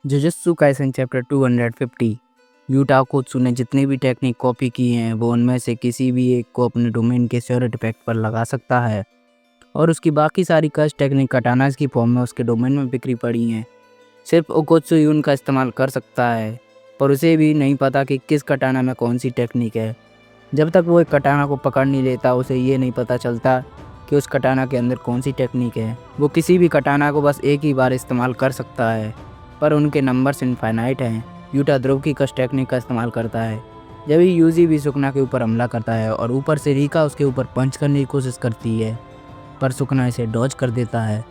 Jujutsu Kaisen chapter 250। Utah ओकुत्सु ने जितनी भी टेक्निक कॉपी की हैं वो उनमें से किसी भी एक को अपने डोमेन के शेयर इफेक्ट पर लगा सकता है और उसकी बाकी सारी कस्ट टेक्निक कटानास की फॉर्म में उसके डोमेन में बिखरी पड़ी हैं। सिर्फ ओकुत्सु ही उनका इस्तेमाल कर सकता है, पर उसे भी नहीं पता कि किस कटाना में कौन सी टेक्निक है। जब तक वो एक कटाना को पकड़ नहीं लेता उसे ये नहीं पता चलता कि उस कटाना के अंदर कौन सी टेक्निक है। वो किसी भी कटाना को बस एक ही बार इस्तेमाल कर सकता है, पर उनके नंबर्स इनफाइनाइट हैं। यूटा ध्रुव की कस्ट टेक्निक का इस्तेमाल करता है। जब ही यूजी भी सुकना के ऊपर हमला करता है और ऊपर से रिका उसके ऊपर पंच करने की कोशिश करती है, पर सुकना इसे डॉज कर देता है।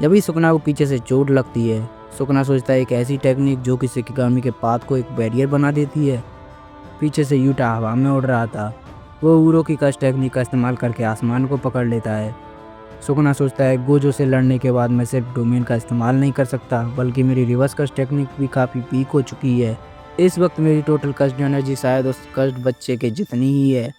जब ही सुकना को पीछे से चोट लगती है, सुकना सोचता है एक ऐसी टेक्निक जो कि शिकिगामी के पाथ को एक बैरियर बना देती है। पीछे से यूटा हवा में उड़ रहा था। वो ऊरो की कस्ट टेक्निक का इस्तेमाल करके आसमान को पकड़ लेता है। सुकना सोचता है गोजो से लड़ने के बाद मैं सिर्फ डोमेन का इस्तेमाल नहीं कर सकता, बल्कि मेरी रिवर्स कस्ट टेक्निक भी काफ़ी वीक हो चुकी है। इस वक्त मेरी टोटल कस्ट एनर्जी शायद उस कस्ट बच्चे के जितनी ही है।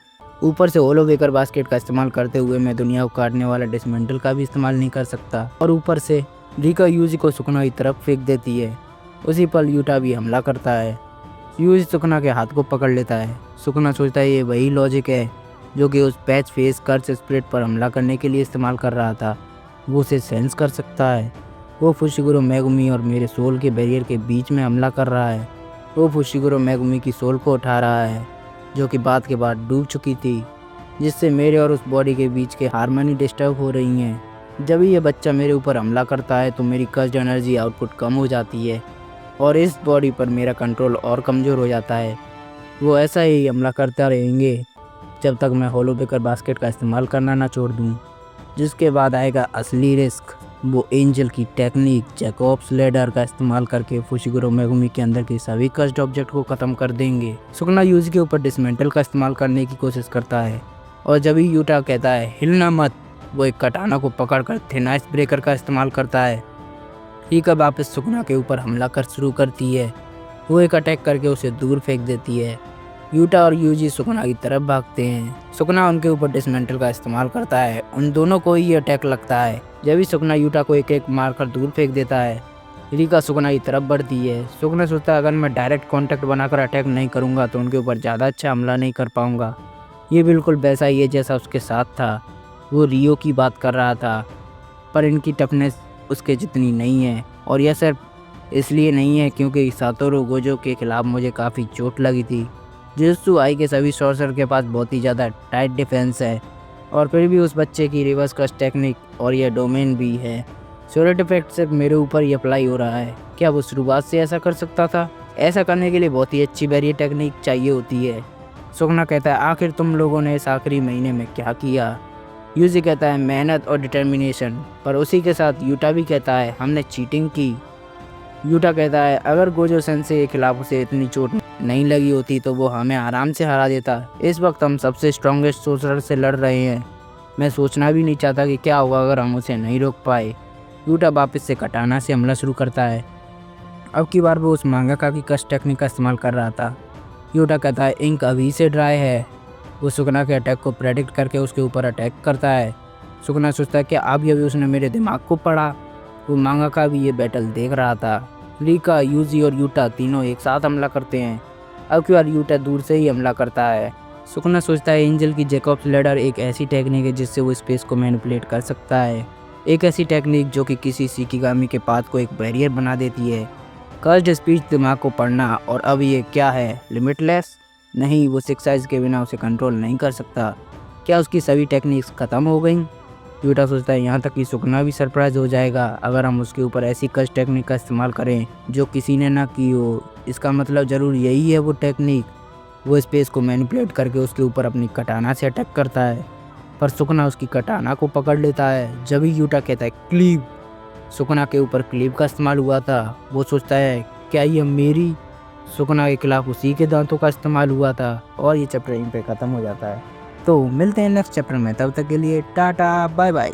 ऊपर से होलो बेकर बास्केट का इस्तेमाल करते हुए मैं दुनिया को काटने वाला डिसमेंटल का भी इस्तेमाल नहीं कर सकता। और ऊपर से रिका यूजी को सुकना की तरफ फेंक देती है। उसी पल यूटा भी हमला करता है। यूजी सुकना के हाथ को पकड़ लेता है। सुकना सोचता है ये वही लॉजिक है जो कि उस पैच फेस कर्स स्प्लिट पर हमला करने के लिए इस्तेमाल कर रहा था। वो उसे सेंस कर सकता है। वो फुशिगुरो मेगुमी और मेरे सोल के बैरियर के बीच में हमला कर रहा है। वो फुशिगुरो मेगुमी की सोल को उठा रहा है, जो कि बात के बाद डूब चुकी थी, जिससे मेरे और उस बॉडी के बीच के हार्मनी डिस्टर्ब हो रही हैं। जब ये बच्चा मेरे ऊपर हमला करता है तो मेरी कस्ट एनर्जी आउटपुट कम हो जाती है और इस बॉडी पर मेरा कंट्रोल और कमज़ोर हो जाता है। वो ऐसा ही हमला करता रहेंगे जब तक मैं होलो बेकर बास्केट का इस्तेमाल करना ना छोड़ दूं। जिसके बाद आएगा असली रिस्क। वो एंजल की टेक्निक जैकोब्स लैडर का इस्तेमाल करके फुशिगुरो मेगुमी के अंदर के सभी कस्ट ऑब्जेक्ट को ख़त्म कर देंगे। सुकना यूजी के ऊपर डिसमेंटल का इस्तेमाल करने की कोशिश करता है और जब ही यूटा कहता है हिलना मत, वो एक कटाना को पकड़कर थिन आइस ब्रेकर का इस्तेमाल करता है। रिका वापस सुकना के ऊपर हमला कर शुरू करती है। वो एक अटैक करके उसे दूर फेंक देती है। यूटा और यूजी सुकना की तरफ भागते हैं। सुकना उनके ऊपर डिसमेंटल का इस्तेमाल करता है। उन दोनों को ही अटैक लगता है। जब भी सुकना यूटा को एक एक मारकर दूर फेंक देता है, रिका सुकना की तरफ बढ़ती है। सुकना सोचता है अगर मैं डायरेक्ट कांटेक्ट बनाकर अटैक नहीं करूँगा तो उनके ऊपर ज़्यादा अच्छा हमला नहीं कर पाऊँगा। ये बिल्कुल वैसा ही है जैसा उसके साथ था। वो रियो की बात कर रहा था, पर इनकी टफनेस उसके जितनी नहीं है, और यह सिर्फ इसलिए नहीं है क्योंकि सातोरू गोजो के खिलाफ मुझे काफ़ी चोट लगी थी। जुजुत्सु आई के सभी सॉर्सर के पास बहुत ही ज़्यादा टाइट डिफेंस है, और फिर भी उस बच्चे की रिवर्स कस्ट टेक्निक और यह डोमेन भी है। सोलेट इफेक्ट सिर्फ मेरे ऊपर ही अप्लाई हो रहा है। क्या वो शुरुआत से ऐसा कर सकता था? ऐसा करने के लिए बहुत ही अच्छी बैरियर टेक्निक चाहिए होती है। सुकना कहता है आखिर तुम लोगों ने इस आखिरी महीने में क्या किया? यूजी कहता है मेहनत और डिटर्मिनेशन, पर उसी के साथ यूटा भी कहता है हमने चीटिंग की। यूटा कहता है अगर गोजो सेंसे के खिलाफ उसे इतनी चोट नहीं लगी होती तो वो हमें आराम से हरा देता। इस वक्त हम सबसे स्ट्रॉन्गेस्ट सोर्सर से लड़ रहे हैं। मैं सोचना भी नहीं चाहता कि क्या होगा अगर हम उसे नहीं रोक पाए। यूटा वापस से कटाना से हमला शुरू करता है। अब की बार वो उस मांगाका की कस्ट टेक्निक का इस्तेमाल कर रहा था। यूटा कहता है इंक अभी से ड्राई है। वो सुकना के अटैक को प्रेडिक्ट करके उसके ऊपर अटैक करता है। सुकना सोचता है कि अभी उसने मेरे दिमाग को पढ़ा। वो मांगाका भी ये बैटल देख रहा था। रिका, यूजी और यूटा तीनों एक साथ हमला करते हैं। अब की बार यूटा दूर से ही हमला करता है। सुकना सोचता है एंजल की जैकोब्स लैडर एक ऐसी टेक्निक है जिससे वो स्पेस को मैनिपुलेट कर सकता है। एक ऐसी टेक्निक जो कि किसी शिकिगामी के पाथ को एक बैरियर बना देती है। कर्स्ड स्पीच दिमाग को पढ़ना, और अब ये क्या है, लिमिटलेस? नहीं, वो 6 साइज के बिना उसे कंट्रोल नहीं कर सकता। क्या उसकी सभी टेक्निक्स ख़त्म हो गई? यूटा सोचता है यहाँ तक कि सुकना भी सरप्राइज हो जाएगा अगर हम उसके ऊपर ऐसी कस्ट टेक्निक का इस्तेमाल करें जो किसी ने ना की हो। इसका मतलब ज़रूर यही है वो टेक्निक। वो स्पेस को मैनिपुलेट करके उसके ऊपर अपनी कटाना से अटैक करता है, पर सुकना उसकी कटाना को पकड़ लेता है। जब ही यूटा कहता है क्लीव, सुकना के ऊपर क्लीव का इस्तेमाल हुआ था। वो सोचता है क्या ये मेरी सुकना के खिलाफ उसी के दांतों का इस्तेमाल हुआ था, और ये चैप्टर यहीं पे ख़त्म हो जाता है। तो मिलते हैं नेक्स्ट चैप्टर में, तब तक के लिए टाटा बाय बाय।